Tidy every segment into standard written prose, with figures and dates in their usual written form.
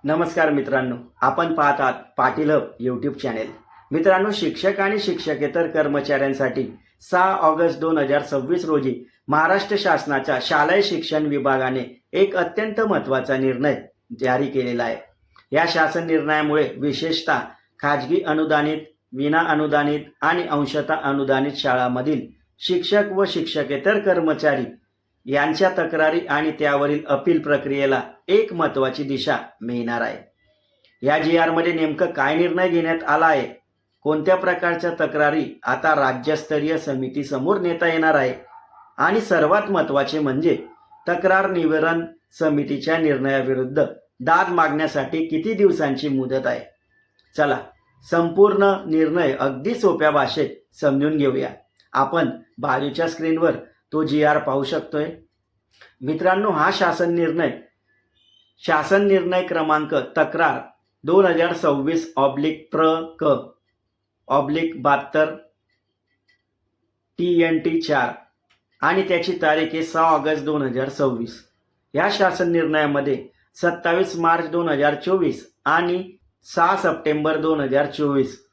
नमस्कार मित्रांनो, आपण पाहत आहात पाटील हब यूट्यूब चॅनेल. मित्रांनो, शिक्षक आणि शिक्षकेतर कर्मचाऱ्यांसाठी 6 ऑगस्ट 2026 रोजी महाराष्ट्र शासनाच्या शालेय शिक्षण विभागाने एक अत्यंत महत्त्वाचा निर्णय जारी केलेला आहे. या शासन निर्णयामुळे विशेषतः खाजगी अनुदानित, विना अनुदानित आणि अंशतः अनुदानित शाळांमधील शिक्षक व शिक्षकेतर कर्मचारी यांच्या तक्रारी आणि त्यावरील अपील प्रक्रियेला एक महत्त्वाची दिशा मिळणार आहे. या जी मध्ये नेमकं काय निर्णय घेण्यात आला आहे, कोणत्या प्रकारच्या तक्रारी आता राज्यस्तरीय समितीसमोर नेता येणार आहे आणि सर्वात महत्त्वाचे म्हणजे तक्रार निवारण समितीच्या निर्णयाविरुद्ध दाद मागण्यासाठी किती दिवसांची मुदत आहे. चला संपूर्ण निर्णय अगदी सोप्या भाषेत समजून घेऊया. आपण बाजूच्या स्क्रीनवर तो पाहू शकतोय. मित्रांनो, हा शासन निर्णय क्रमांक तक्रार 2026/प्र/क/72 TNT 4 आणि त्याची तारीख आहे 6 ऑगस्ट 2026. या शासन निर्णयामध्ये 27 मार्च 2024 आणि 6 सप्टेंबर 2024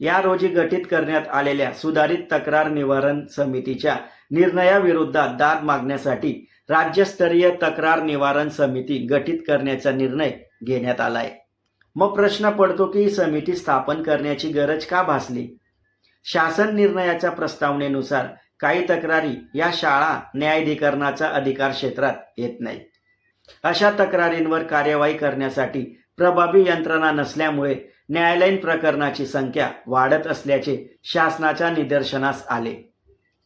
या रोजी गठीत करण्यात आलेल्या सुधारित तक्रार निवारण समितीच्या निर्णयाविरोधात दाद मागण्यासाठी राज्यस्तरीय तक्रार निवारण समिती गठीत करण्याचा निर्णय घेण्यात आला आहे. मग प्रश्न पडतो की ही समिती स्थापन करण्याची गरज का भासली. शासन निर्णयाच्या प्रस्तावनेनुसार काही तक्रारी या शाळा न्यायाधिकरणाचा अधिकार क्षेत्रात येत नाहीत. अशा तक्रारींवर कार्यवाही करण्यासाठी प्रभावी यंत्रणा नसल्यामुळे न्यायालयीन प्रकरणाची संख्या वाढत असल्याचे शासनाच्या निदर्शनास आले.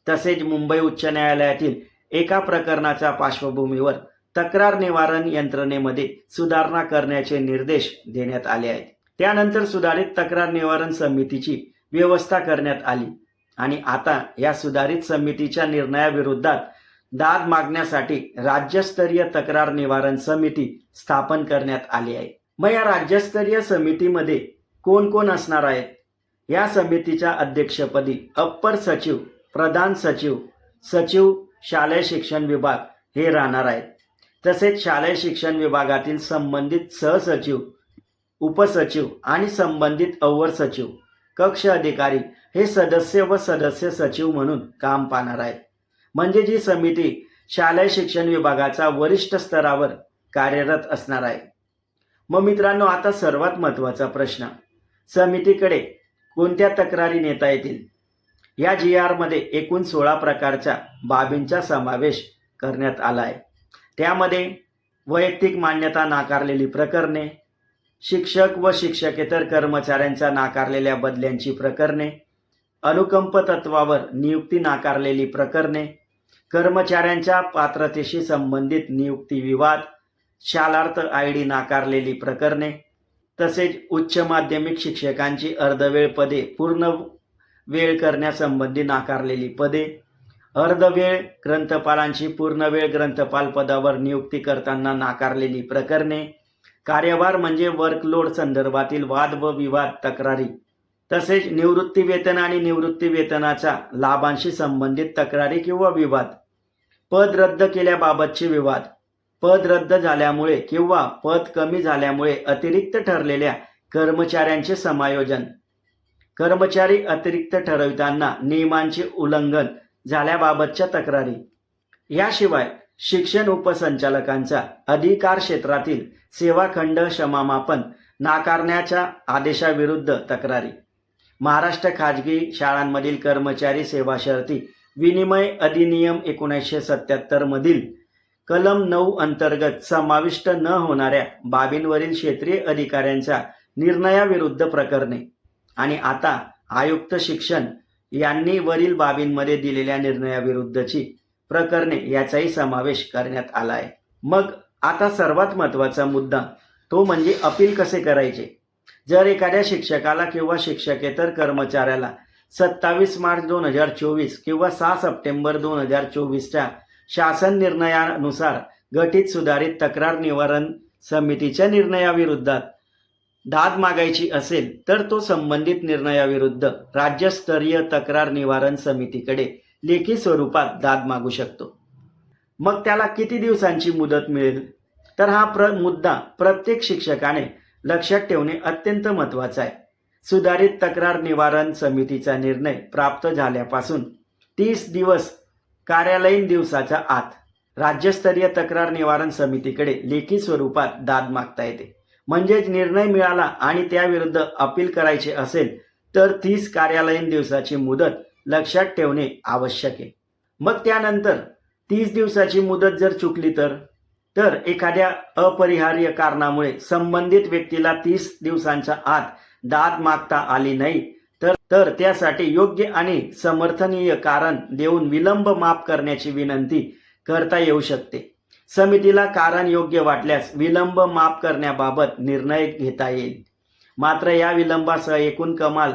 तसेच मुंबई उच्च न्यायालयातील एका प्रकरणाच्या पार्श्वभूमीवर तक्रार निवारण यंत्रणेमध्ये सुधारणा करण्याचे निर्देश देण्यात आले आहेत. त्यानंतर सुधारित तक्रार निवारण समितीची व्यवस्था करण्यात आली आणि आता या सुधारित समितीच्या निर्णयाविरोधात दाद मागण्यासाठी राज्यस्तरीय तक्रार निवारण समिती स्थापन करण्यात आली आहे. मग या राज्यस्तरीय समितीमध्ये कोण कोण असणार आहेत. या समितीच्या अध्यक्षपदी अप्पर सचिव, प्रधान सचिव, सचिव शालेय शिक्षण विभाग हे राहणार आहेत. तसेच शालेय शिक्षण विभागातील संबंधित सहसचिव, उपसचिव आणि संबंधित अवर सचिव, कक्ष अधिकारी हे सदस्य व सदस्य सचिव म्हणून काम पाहणार आहेत. म्हणजे जी समिती शालेय शिक्षण विभागाचा वरिष्ठ स्तरावर कार्यरत असणार आहे. मग मित्रांनो, आता सर्वात महत्त्वाचा प्रश्न, समितीकडे कोणत्या तक्रारी नेता येतील. या मध्ये एकूण 16 प्रकारच्या बाबींचा समावेश करण्यात आला आहे. त्यामध्ये वैयक्तिक मान्यता नाकारलेली प्रकरणे, शिक्षक व शिक्षकेतर कर्मचाऱ्यांच्या नाकारलेल्या बदल्यांची प्रकरणे, अनुकंप तत्वावर नियुक्ती नाकारलेली प्रकरणे, कर्मचाऱ्यांच्या पात्रतेशी संबंधित नियुक्ती विवाद, शालार्थ ID नाकारलेली प्रकरणे, तसेच उच्च माध्यमिक शिक्षकांची अर्धवेळ पदे पूर्ण वेळ करण्यासंबंधी नाकारलेली पदे, अर्धवेळ ग्रंथपालांची पूर्णवेळ ग्रंथपाल पदावर नियुक्ती करताना नाकारलेली प्रकरणे, कार्यभार म्हणजे वर्कलोड संदर्भातील वाद व विवाद तक्रारी, तसेच निवृत्ती वेतन आणि निवृत्ती वेतनाच्या लाभांशी संबंधित तक्रारी किंवा विवाद, पद रद्द केल्याबाबतचे विवाद, पद रद्द झाल्यामुळे किंवा पद कमी झाल्यामुळे अतिरिक्त ठरलेल्या कर्मचाऱ्यांचे समायोजन, कर्मचारी अतिरिक्त ठरविताना नियमांचे उल्लंघन झाल्याबाबतच्या तक्रारी, याशिवाय शिक्षण उपसंचालकांच्या अधिकार क्षेत्रातील सेवाखंड क्षमामापन नाकारण्याच्या आदेशाविरुद्ध तक्रारी, महाराष्ट्र खाजगी शाळांमधील कर्मचारी सेवा शर्ती विनिमय अधिनियम 1977 मधील कलम 9 अंतर्गत समाविष्ट न होणाऱ्या बाबींवरील क्षेत्रीय अधिकाऱ्यांच्या निर्णयाविरुद्ध प्रकरणे आणि आता आयुक्त शिक्षण यांनी वरील बाबींमध्ये दिलेल्या निर्णयाविरुद्धची प्रकरणे याचाही समावेश करण्यात आला आहे. मग आता सर्वात महत्त्वाचा मुद्दा तो म्हणजे अपील कसे करायचे. जर एखाद्या शिक्षकाला किंवा शिक्षकेतर कर्मचाऱ्याला 27 मार्च 2024 किंवा 6 सप्टेंबर 2024च्या शासन निर्णयानुसार गठीत सुधारित तक्रार निवारण समितीच्या निर्णयाविरुद्धात दाद मागायची असेल तर तो संबंधित निर्णयाविरुद्ध राज्यस्तरीय तक्रार निवारण समितीकडे लेखी स्वरूपात दाद मागू शकतो. मग त्याला किती दिवसांची मुदत मिळेल. तर हा मुद्दा प्रत्येक शिक्षकाने लक्षात ठेवणे अत्यंत महत्त्वाचा आहे. सुधारित तक्रार निवारण समितीचा निर्णय प्राप्त झाल्यापासून 30 दिवस कार्यालयीन दिवसाच्या आत राज्यस्तरीय तक्रार निवारण समितीकडे लेखी स्वरूपात दाद मागता येते. म्हणजेच निर्णय मिळाला आणि त्याविरुद्ध अपील करायचे असेल तर 30 कार्यालयीन दिवसाची मुदत लक्षात ठेवणे आवश्यक आहे. मग त्यानंतर 30 दिवसाची मुदत जर चुकली तर एखाद्या अपरिहार्य कारणामुळे संबंधित व्यक्तीला 30 दिवसांच्या आत दाद मागता आली नाही तर त्यासाठी योग्य आणि समर्थनीय कारण देऊन विलंब माफ करण्याची विनंती करता येऊ शकते. समितीला कारण योग्य वाटल्यास विलंब माफ करण्याबाबत निर्णय घेता येईल. मात्र या विलंबासह एकूण कमाल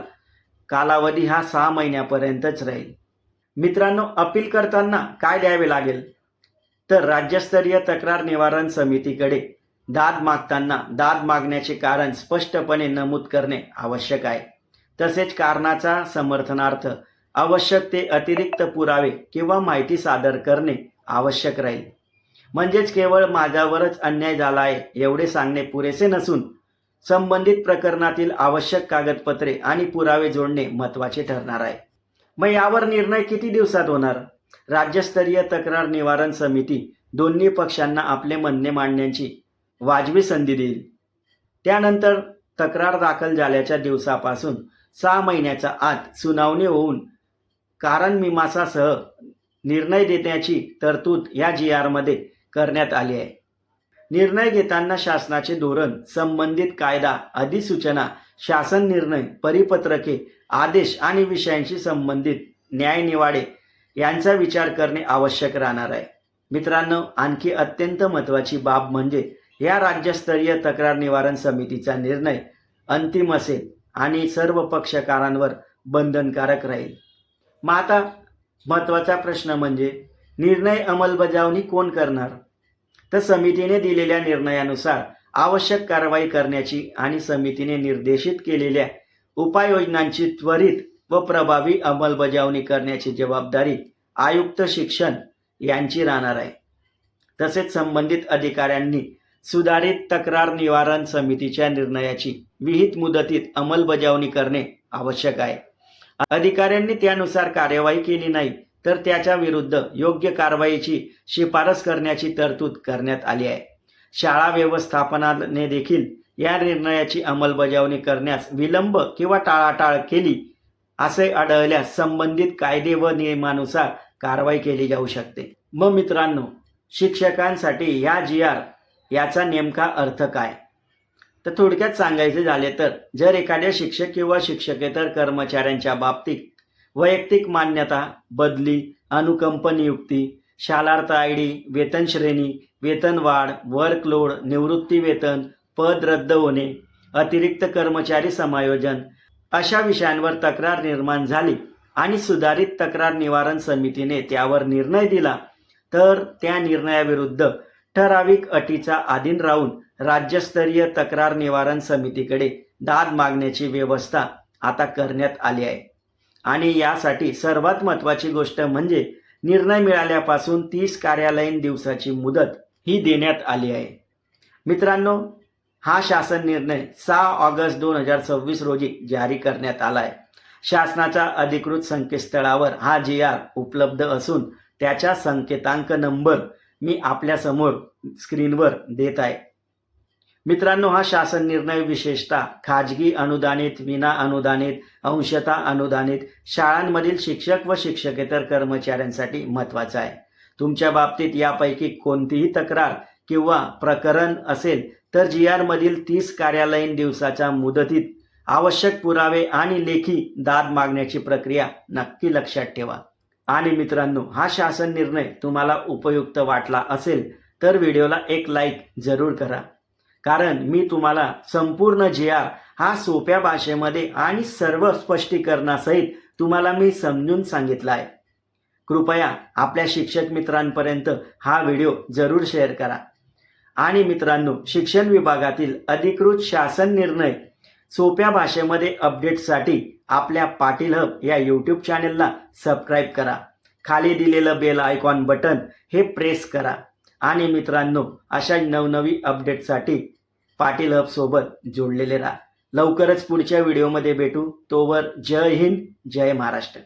कालावधी हा 6 महिन्यापर्यंतच राहील. मित्रांनो, अपील करताना काय द्यावे लागेल तर राज्यस्तरीय तक्रार निवारण समितीकडे दाद मागताना दाद मागण्याचे कारण स्पष्टपणे नमूद करणे आवश्यक आहे. तसेच कारणाचा समर्थनार्थ आवश्यक ते अतिरिक्त पुरावे किंवा माहिती सादर करणे आवश्यक राहील. म्हणजेच केवळ माझ्यावरच अन्याय झाला आहे एवढे सांगणे पुरेसे नसून संबंधित प्रकरणातील आवश्यक कागदपत्रे आणि पुरावे जोडणे महत्त्वाचे ठरणार आहे. मग यावर निर्णय किती दिवसात होणार? राज्यस्तरीय तक्रार निवारण समिती दोन्ही पक्षांना आपले म्हणणे मांडण्याची वाजवी संधी देईल. त्यानंतर तक्रार दाखल झाल्याच्या दिवसापासून 6 महिन्याच्या आत सुनावणी होऊन कारण मीमांसासह निर्णय देण्याची तरतूद या GR मध्ये करण्यात आली आहे. निर्णय घेताना शासनाचे धोरण, संबंधित कायदा, अधिसूचना, शासन निर्णय, परिपत्रके, आदेश आणि विषयांशी संबंधित न्यायनिवाडे यांचा विचार करणे आवश्यक राहणार आहे. मित्रांनो, आणखी अत्यंत महत्त्वाची बाब म्हणजे या राज्यस्तरीय तक्रार निवारण समितीचा निर्णय अंतिम असेल आणि सर्व पक्षकारांवर बंधनकारक राहील. मग आता महत्त्वाचा प्रश्न म्हणजे निर्णय अंमलबजावणी कोण करणार? तर समितीने दिलेल्या निर्णयानुसार आवश्यक कारवाई करण्याची आणि समितीने निर्देशित केलेल्या उपाययोजनांची त्वरित व प्रभावी अंमलबजावणी करण्याची जबाबदारी आयुक्त शिक्षण यांची राहणार आहे. तसेच संबंधित अधिकाऱ्यांनी सुधारित तक्रार निवारण समितीच्या निर्णयाची विहित मुदतीत अंमलबजावणी करणे आवश्यक आहे. अधिकाऱ्यांनी त्यानुसार कार्यवाही केली नाही तर त्याच्या विरुद्ध योग्य कारवाईची शिफारस करण्याची तरतूद करण्यात आली आहे. शाळा व्यवस्थापनाने देखील या निर्णयाची अंमलबजावणी करण्यास विलंब किंवा टाळाटाळ केली असे आढळल्यास संबंधित कायदे व नियमानुसार कारवाई केली जाऊ शकते. मग मित्रांनो, शिक्षकांसाठी या GR याचा नेमका अर्थ काय? तर थोडक्यात सांगायचे झाले तर जर एखाद्या शिक्षक किंवा शिक्षकेतर कर्मचाऱ्यांच्या बाबतीत वैयक्तिक मान्यता, बदली, अनुकंप नियुक्ती, शालार्थ ID, वेतन श्रेणी, वेतन वाढ, वर्कलोड, निवृत्ती वेतन, पद रद्द होणे, अतिरिक्त कर्मचारी समायोजन अशा विषयांवर तक्रार निर्माण झाली आणि सुधारित तक्रार निवारण समितीने त्यावर निर्णय दिला तर त्या निर्णयाविरुद्ध ठराविक अटीचा अधीन राहून राज्यस्तरीय तक्रार निवारण समितीकडे दाद मागण्याची व्यवस्था आता करण्यात आली आहे. आणि यासाठी सर्वात महत्त्वाची गोष्ट म्हणजे निर्णय मिळाल्यापासून 30 कार्यालयीन दिवसाची मुदत ही देण्यात आली आहे. मित्रांनो, हा शासन निर्णय 6 ऑगस्ट 2026 रोजी जारी करण्यात आला आहे. शासनाच्या अधिकृत संकेतस्थळावर हा GR उपलब्ध असून त्याचा संकेतांक नंबर मी आपल्या समोर स्क्रीनवर देत आहे. मित्रांनो, हा शासन निर्णय विशेषतः खाजगी अनुदानित, विना अनुदानित, अंशतः अनुदानित शाळांमधील शिक्षक व शिक्षकेतर कर्मचाऱ्यांसाठी महत्त्वाचा आहे. तुमच्या बाबतीत यापैकी कोणतीही तक्रार किंवा प्रकरण असेल तर GR मधील 30 कार्यालयीन दिवसाच्या मुदतीत आवश्यक पुरावे आणि लेखी दाद मागण्याची प्रक्रिया नक्की लक्षात ठेवा. आणि मित्रांनो, हा शासन निर्णय तुम्हाला उपयुक्त वाटला असेल तर व्हिडिओला एक लाईक जरूर करा. कारण मी तुम्हाला संपूर्ण GR हा सोप्या भाषेमध्ये आणि सर्व स्पष्टीकरणासहित तुम्हाला मी समजून सांगितला आहे. कृपया आपल्या शिक्षक मित्रांपर्यंत हा व्हिडिओ जरूर शेअर करा. आणि मित्रांनो, शिक्षण विभागातील अधिकृत शासन निर्णय सोप्या भाषेमध्ये अपडेटसाठी आपल्या पाटील हब या YouTube चॅनलला सबस्क्राईब करा. खाली दिलेलं बेल आयकॉन बटन हे प्रेस करा आणि मित्रांनो, अशा नवनवी अपडेटसाठी पाटील हब सोबत जोडलेले राहा. लवकरच पुढच्या व्हिडिओमध्ये भेटू. तोवर जय हिंद, जय महाराष्ट्र.